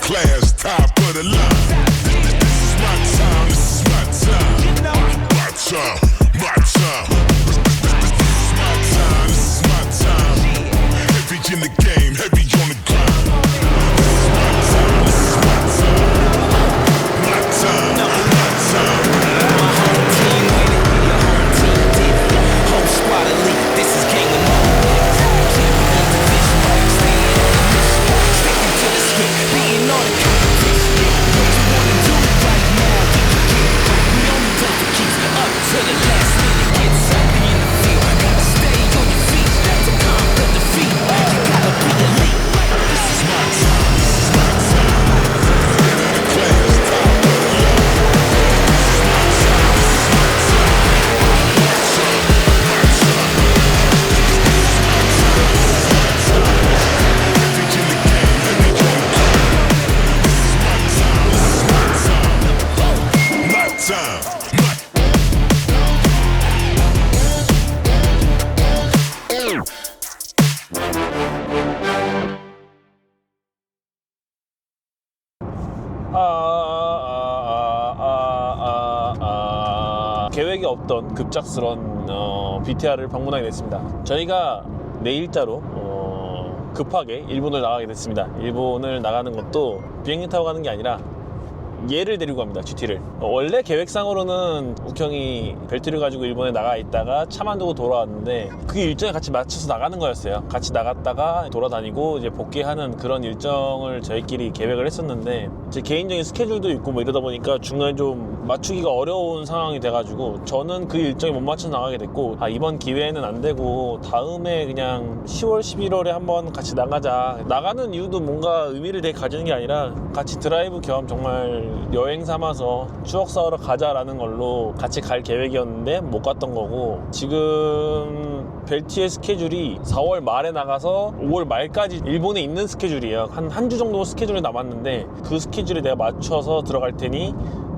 class, top of the line. This is my time, this is my time. My time, my time. This is my time, this is my time. Heavy in the game, heavy on the grind. This is my time, this is my time. My time, my time. My home team win it, your home team did it. Whole squad elite, this is game of no winners. Champion division, staying on the mission, sticking to the script, beating all the competition. What you wanna do right now, you can get it. We only take the keys up to the last minute. Get something in the field, gotta stay on your feet to conquer defeat. You gotta be elite. This is my time, this is my time. The class, top of the line. This is my time, this is my time. My time, my time. This is my time, this is my time. Heavy in the game, heavy on the grind. This is my time, this is my time. My time, my 계획이 없던 급작스런 BTR을 방문하게 됐습니다. 저희가 내일자로 급하게 일본을 나가게 됐습니다. 일본을 나가는 것도 비행기 타고 가는 게 아니라 얘를 데리고 갑니다. GT를. 원래 계획상으로는 욱형이 벨트를 가지고 일본에 나가 있다가 차만 두고 돌아왔는데 그 일정에 같이 맞춰서 나가는 거였어요. 같이 나갔다가 돌아다니고 이제 복귀하는 그런 일정을 저희끼리 계획을 했었는데 제 개인적인 스케줄도 있고 뭐 이러다 보니까 중간에 좀 맞추기가 어려운 상황이 돼가지고 저는 그 일정에 못 맞춰서 나가게 됐고, 이번 기회에는 안 되고 다음에 그냥 10월 11월에 한번 같이 나가자. 나가는 이유도 뭔가 의미를 되게 가지는 게 아니라 같이 드라이브 겸 정말 여행 삼아서 추억 쌓으러 가자라는 걸로 같이 갈 계획이었는데 못 갔던 거고, 지금 벨트의 스케줄이 4월 말에 나가서 5월 말까지 일본에 있는 스케줄이에요. 한 주 정도 스케줄이 남았는데 그 스케줄에 내가 맞춰서 들어갈 테니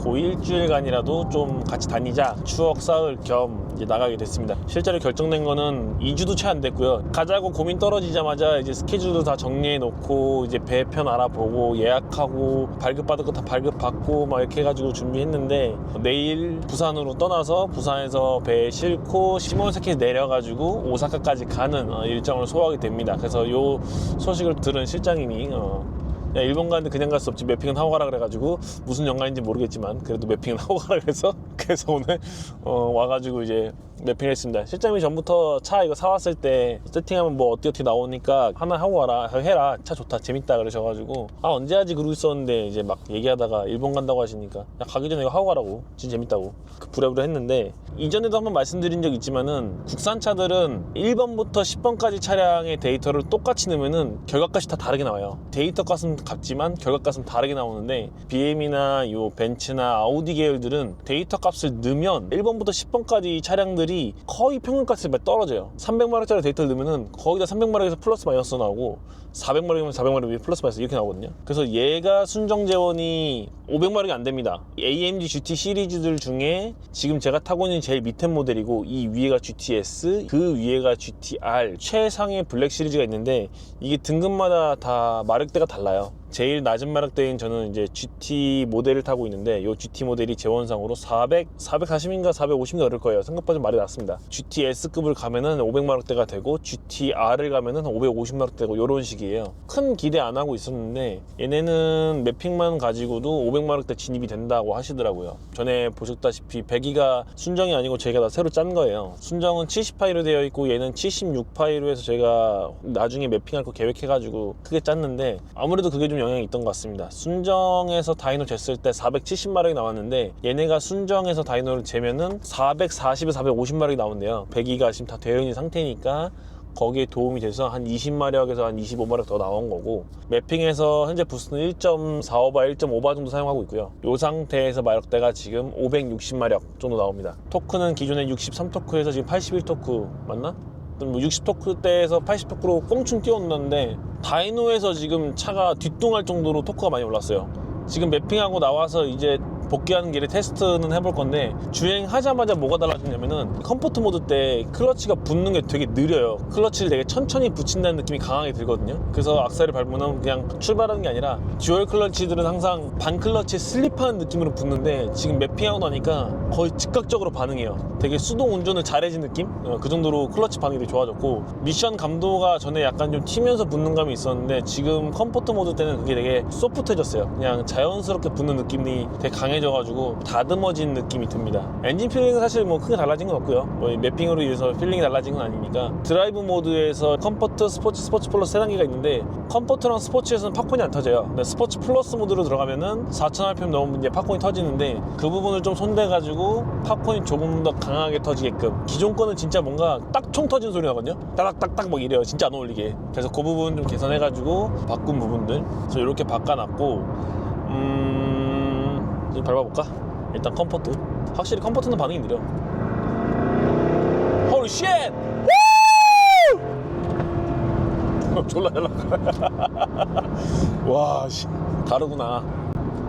그 일주일간이라도 좀 같이 다니자, 추억 쌓을 겸 이제 나가게 됐습니다. 실제로 결정된 거는 2주도 채 안 됐고요. 가자고 고민 떨어지자마자 이제 스케줄도 다 정리해 놓고 이제 배편 알아보고 예약하고 발급받을 거 다 발급받고 막 이렇게 해가지고 준비했는데 내일 부산으로 떠나서 부산에서 배에 싣고 시모노세키에 내려가지고 오사카까지 가는 일정을 소화하게 됩니다. 그래서 요 소식을 들은 실장님이 야, 일본 가는데 그냥 갈 수 없지, 매핑은 하고 가라 그래가지고 무슨 연관인지 모르겠지만 그래도 매핑은 하고 가라 그래서 오늘 와가지고 이제 매핑을 했습니다. 실장님이 전부터 차 이거 사왔을 때 세팅하면 뭐 어떻게 나오니까 하나 하고 가라, 해라, 차 좋다, 재밌다 그러셔가지고 언제 하지 그러고 있었는데 이제 막 얘기하다가 일본 간다고 하시니까 야, 가기 전에 이거 하고 가라고, 진짜 재밌다고 부랴부랴 했는데, 이전에도 한번 말씀드린 적 있지만은 국산 차들은 1번부터 10번까지 차량의 데이터를 똑같이 넣으면은 결과값이 다 다르게 나와요. 데이터 값은 같지만 결과값은 다르게 나오는데 BM이나 요 벤츠나 아우디 계열들은 데이터 값을 넣으면 1번부터 10번까지 차량들이 거의 평균값이 떨어져요. 300마력짜리 데이터를 넣으면은 거의 다 300마력에서 플러스 마이너스 나오고 400마력이면 400마력 플러스 마이너스 이렇게 나오거든요. 그래서 얘가 순정 재원이 500마력이 안 됩니다. AMG GT 시리즈들 중에 지금 제가 타고 있는 제일 밑에 모델이고 이 위에가 GTS, 그 위에가 GTR, 최상의 블랙 시리즈가 있는데 이게 등급마다 다 마력대가 달라요. 제일 낮은 마력대인 저는 이제 GT 모델을 타고 있는데 이 GT 모델이 재원상으로 440인가 450인가 그럴 거예요. 생각보다 좀 말이 낮습니다. GTS급을 가면은 500마력대가 되고 GTR을 가면은 550마력대 되고 이런 식이에요. 큰 기대 안 하고 있었는데 얘네는 매핑만 가지고도 500마력대 진입이 된다고 하시더라고요. 전에 보셨다시피 배기가 순정이 아니고 저희가 다 새로 짠 거예요. 순정은 70파이로 되어 있고 얘는 76파이로 해서 저희가 나중에 매핑할 거 계획해가지고 크게 짰는데 아무래도 그게 좀 영향이 있던 것 같습니다. 순정에서 다이노 쟀을 때 470마력이 나왔는데 얘네가 순정에서 다이노를 재면은 440에서 450마력이 나온대요. 배기가 지금 다 되어 있는 상태니까 거기에 도움이 돼서 한 20마력에서 한 25마력 더 나온 거고, 매핑에서 현재 부스는 1.45바, 1.5바 정도 사용하고 있고요. 이 상태에서 마력대가 지금 560마력 정도 나옵니다. 토크는 기존에 63토크에서 지금 81토크 맞나? 뭐 60토크대에서 80토크로 꽁충 뛰어온다는데 다이노에서 지금 차가 뒷동할 정도로 토크가 많이 올랐어요. 지금 매핑하고 나와서 이제 복귀하는 길에 테스트는 해볼 건데, 주행하자마자 뭐가 달라지냐면은 컴포트 모드 때 클러치가 붙는 게 되게 느려요. 클러치를 되게 천천히 붙인다는 느낌이 강하게 들거든요. 그래서 악셀을 밟으면 그냥 출발하는 게 아니라 듀얼 클러치들은 항상 반 클러치에 슬립하는 느낌으로 붙는데, 지금 매핑하고 나니까 거의 즉각적으로 반응해요. 되게 수동 운전을 잘해진 느낌? 그 정도로 클러치 반응이 되게 좋아졌고, 미션 감도가 전에 약간 좀 튀면서 붙는 감이 있었는데, 지금 컴포트 모드 때는 그게 되게 소프트해졌어요. 그냥 자연스럽게 붙는 느낌이 되게 강해져가지고 다듬어진 느낌이 듭니다. 엔진 필링은 사실 뭐 크게 달라진 건 없고요. 뭐 매핑으로 인해서 필링이 달라진 건 아니니까. 드라이브 모드에서 컴포트, 스포츠, 스포츠 플러스 3단계가 있는데, 컴포트랑 스포츠에서는 팝콘이 안 터져요. 근데 스포츠 플러스 모드로 들어가면은 4000rpm 넘으면 이제 팝콘이 터지는데, 그 부분을 좀 손대가지고 팝콘이 조금 더 강하게 터지게끔. 기존 거는 진짜 뭔가 딱 총 터지는 소리 나거든요. 따닥따닥 막 이래요. 진짜 안 어울리게. 그래서 그 부분 좀 개선해가지고 바꾼 부분들. 그래서 이렇게 바꿔놨고, 좀 밟아볼까? 일단 컴포트. 확실히 컴포트는 반응이 느려. 홀리 쉣! 우! 졸라 잘 나가. 와, 씨. 다르구나.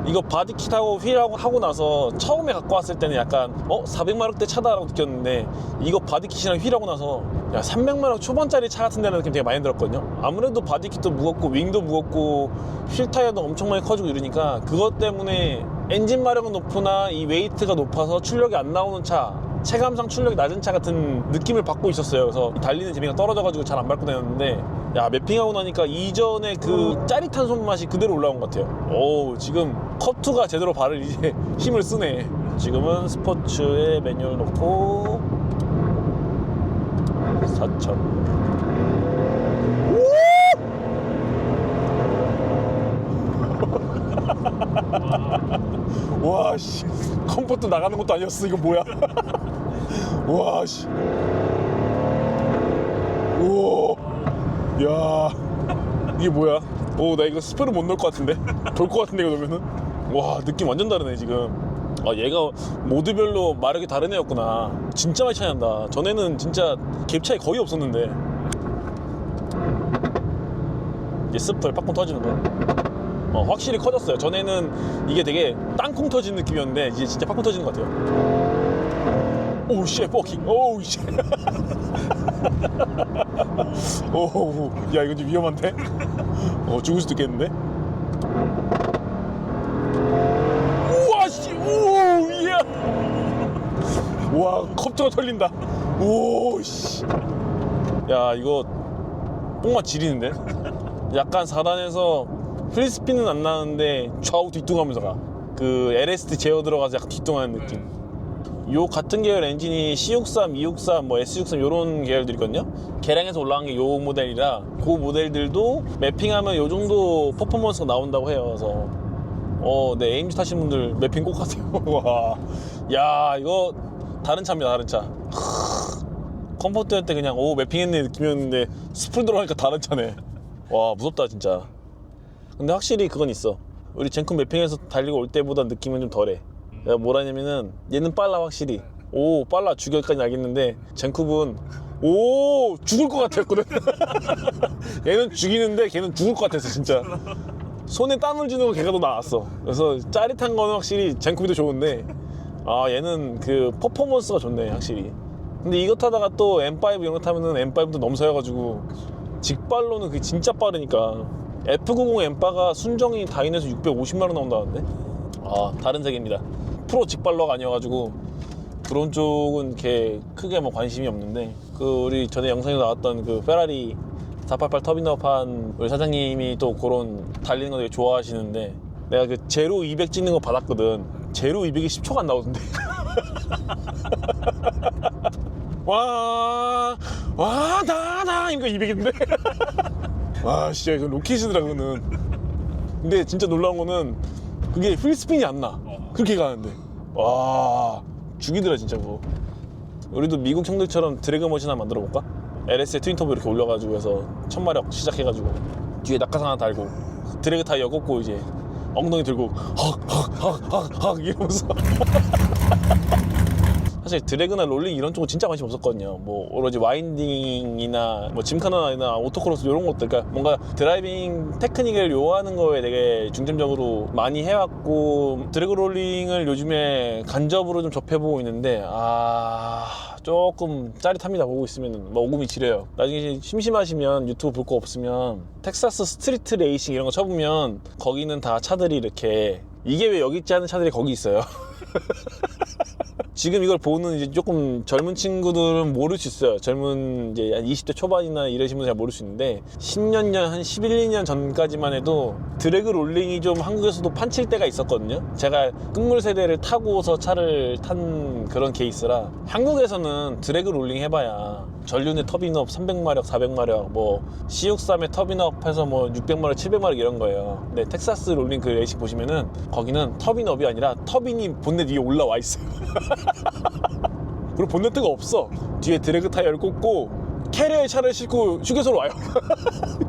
이거 바디킷하고 휠하고 하고 나서 처음에 갖고 왔을 때는 약간 400마력대 차다라고 느꼈는데, 이거 바디킷이랑 휠하고 나서 야 300마력 초반짜리 차 같은 데는 느낌 되게 많이 들었거든요. 아무래도 바디킷도 무겁고 윙도 무겁고 휠 타이어도 엄청 많이 커지고 이러니까, 그것 때문에 엔진 마력은 높으나 이 웨이트가 높아서 출력이 안 나오는 차, 체감상 출력이 낮은 차 같은 느낌을 받고 있었어요. 그래서 달리는 재미가 떨어져가지고 잘 안 밟고 다녔는데, 야 매핑하고 나니까 이전에 그 짜릿한 손맛이 그대로 올라온 것 같아요. 오, 지금 컵2가 제대로 발을 이제 힘을 쓰네. 지금은 스포츠에 매뉴얼 놓고 4000. 와, 씨. 컴포트 나가는 것도 아니었어. 이거 뭐야? 와, 씨. 우와. 야. 이게 뭐야? 오, 나 이거 스프를 못 넣을 것 같은데? 돌 것 같은데, 이거 넣으면은? 와, 느낌 완전 다르네, 지금. 아, 얘가 모드별로 마력이 다른 애였구나. 진짜 많이 차이 난다. 전에는 진짜 갭 차이 거의 없었는데. 이제 스플 팝콘 터지는 거. 확실히 커졌어요. 전에는 이게 되게 땅콩 터지는 느낌이었는데, 이제 진짜 팝콘 터지는 것 같아요. 오우 쉣 버킹. 오우 쉣. 오우, 야 이거 좀 위험한데? 죽을 수도 있겠는데? 우와 씨. 오우 이야. 우와 컵트가 털린다. 오우 씨. 야 이거 뽕맛 지리는데? 약간 4단에서 휠스핀은 안 나는데 좌우 뒤뚱하면서 가. 그 LSD 제어 들어가서 약간 뒤뚱하는 느낌. 요 같은 계열 엔진이 C63, E63, 뭐 S63 요런 계열들이거든요. 개량해서 올라간 게 요 모델이라, 그 모델들도 매핑하면 요 정도 퍼포먼스가 나온다고 해요. 그래서 네, AMG 타시는 분들 매핑 꼭 하세요. 와, 야 이거 다른 차입니다. 다른 차. 컴포트 할 때 그냥 매핑했네 느낌이었는데, 스풀 들어가니까 다른 차네. 와 무섭다 진짜. 근데 확실히 그건 있어. 우리 젠쿤 매핑에서 달리고 올 때보다 느낌은 좀 덜해. 내가 뭐라냐면은 얘는 빨라 확실히. 오 빨라 죽여까지 알겠는데, 젠쿱은 죽을 것 같았거든. 얘는 죽이는데 걔는 죽을 것 같았어 진짜. 손에 땀을 주는 건 걔가 더 나았어. 그래서 짜릿한 거는 확실히 젠쿱이 더 좋은데, 얘는 그 퍼포먼스가 좋네 확실히. 근데 이거 타다가 또 M5 이런 거 타면은 M5도 넘사여가지고 직발로는 그게 진짜 빠르니까. F90 엠파가 순정이 다인에서 650만원 나온다는데? 다른 세계입니다. 프로 직발러가 아니어가지고 그런 쪽은 이렇게 크게 뭐 관심이 없는데, 그 우리 전에 영상에 나왔던 그 페라리 488 터빈업한 우리 사장님이 또 그런 달리는 거 되게 좋아하시는데, 내가 그 제로 200 찍는 거 받았거든. 제로 200이 10초가 안 나오던데. 나 이거 200인데. 와 진짜 이거 로켓이더라 그거는. 근데 진짜 놀라운 거는 그게 휠스핀이 안 나. 그렇게 가는데 와 죽이더라 진짜 그거. 우리도 미국 형들처럼 드래그 머신 하나 만들어 볼까? LS에 트윈터보 이렇게 올려가지고 해서 1000마력 시작해가지고 뒤에 낙하산 하나 달고 드래그 타이어 꽂고 이제 엉덩이 들고 헉 이러면서 사실 드래그나 롤링 이런 쪽은 진짜 관심 없었거든요. 뭐 오로지 와인딩이나 뭐 짐카나나 오토크로스 이런 것들, 그러니까 뭔가 드라이빙 테크닉을 요하는 거에 되게 중점적으로 많이 해왔고, 드래그 롤링을 요즘에 간접으로 좀 접해보고 있는데 조금 짜릿합니다. 보고 있으면 뭐 오금이 지려요. 나중에 심심하시면 유튜브 볼 거 없으면 텍사스 스트리트 레이싱 이런 거 쳐보면 거기는 다 차들이 이렇게, 이게 왜 여기 있지 하는 차들이 거기 있어요. 지금 이걸 보는 이제 조금 젊은 친구들은 모를 수 있어요. 젊은 이제 한 20대 초반이나 이러신 분들 잘 모를 수 있는데, 10년 전, 한 11, 12년 전까지만 해도 드래그 롤링이 좀 한국에서도 판칠 때가 있었거든요. 제가 끝물 세대를 타고서 차를 탄 그런 케이스라, 한국에서는 드래그 롤링 해봐야 전륜의 터빈업 300마력, 400마력, 뭐 C63의 터빈업 해서 뭐 600마력, 700마력 이런 거예요. 근데 텍사스 롤링 그 레이싱 보시면은 거기는 터빈업이 아니라 터빈이 본넷 위에 올라와 있어요. 그리고 본네트가 없어. 뒤에 드래그 타이어를 꽂고 캐리어에 차를 싣고 휴게소로 와요.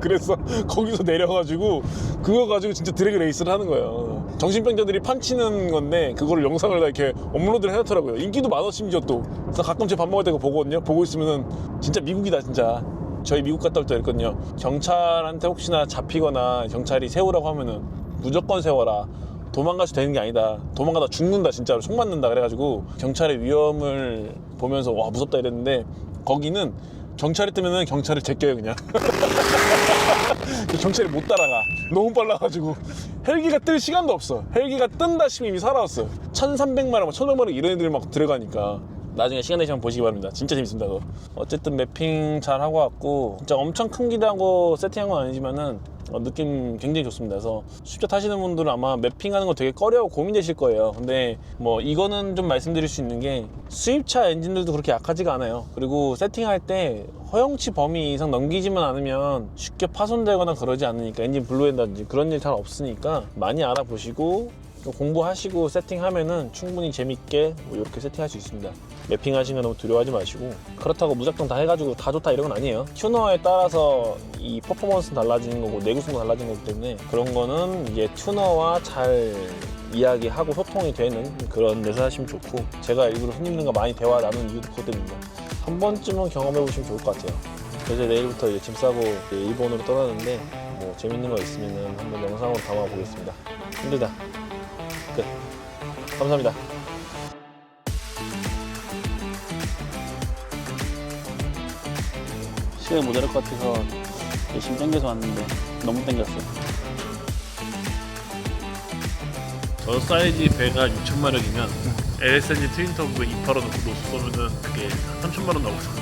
그래서 거기서 내려가지고 그거 가지고 진짜 드래그 레이스를 하는 거예요. 정신병자들이 판치는 건데 그거를 영상을 다 이렇게 업로드를 해놓더라고요. 인기도 많아 심지어 또. 그래서 가끔 제 밥 먹을 때 그거 보거든요. 보고 있으면은 진짜 미국이다 진짜. 저희 미국 갔다 올 때 그랬거든요. 경찰한테 혹시나 잡히거나 경찰이 세우라고 하면은 무조건 세워라. 도망가서 되는 게 아니다. 도망가다 죽는다 진짜로. 총 맞는다. 그래가지고 경찰의 위험을 보면서 와 무섭다 이랬는데, 거기는 경찰이 뜨면은 경찰을 제껴요 그냥. 경찰이 못 따라가. 너무 빨라가지고 헬기가 뜰 시간도 없어. 헬기가 뜬다 싶으면 이미 살아왔어요. 1300마력, 1500마력 이런 애들 막 들어가니까. 나중에 시간 되시면 보시기 바랍니다. 진짜 재밌습니다. 그거. 어쨌든 매핑 잘 하고 왔고, 진짜 엄청 큰 기대하고 세팅한 건 아니지만은 느낌 굉장히 좋습니다. 그래서 슈퍼 타시는 분들은 아마 매핑하는 거 되게 꺼려하고 고민되실 거예요. 근데 뭐 이거는 좀 말씀드릴 수 있는 게, 수입차 엔진들도 그렇게 약하지가 않아요. 그리고 세팅할 때 허용치 범위 이상 넘기지만 않으면 쉽게 파손되거나 그러지 않으니까, 엔진 블루엔다든지 그런 일 잘 없으니까 많이 알아보시고 공부하시고 세팅하면은 충분히 재밌게 뭐 이렇게 세팅할 수 있습니다. 매핑하시는 거 너무 두려워하지 마시고, 그렇다고 무작정 다 해가지고 다 좋다 이런 건 아니에요. 튜너에 따라서 이 퍼포먼스는 달라지는 거고 내구성도 달라지는 거기 때문에, 그런 거는 이제 튜너와 잘 이야기하고 소통이 되는 그런 데서 하시면 좋고, 제가 일부러 손님들과 많이 대화 나누는 이유도 그것 때문입니다. 한 번쯤은 경험해 보시면 좋을 것 같아요. 그래서 내일부터 이제 짐 싸고 이제 일본으로 떠나는데, 뭐 재밌는 거 있으면은 한번 영상으로 담아 보겠습니다. 힘들다. 끝. 감사합니다. 시간이 모자랄 것 같아서 열심히 당겨서 왔는데 너무 당겼어요. 저 사이즈 배가 6,000마력이면 LSNG 트윈터보 2.8로 놓고 노스 쏘면은 그게 3,000마력 나오거든요.